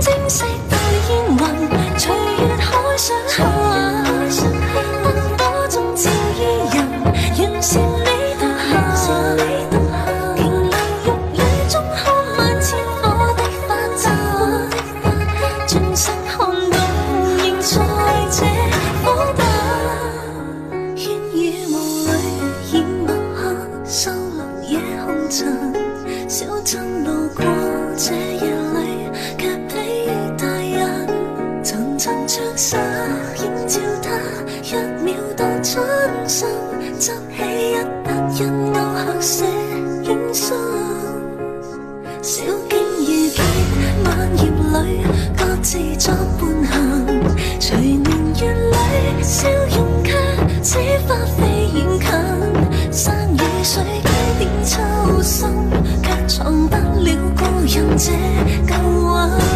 正式到煙雲，隨月海上行。燈火中照伊人，完善你獨行。瓊樓玉宇中看萬千火的花綻，轉身看到仍在這火燈。煙雨霧裏掩墨客，收錄夜紅塵。小鎮路過這夜裏，卻比大人層層着紗映照他，一秒到春心，執起一沓印勾黑色影信。小徑遇見萬葉裏，各自作伴行。隨年月裏，笑容卻似花飛遠近。山與水經典秋深，卻藏不了故人這舊魂。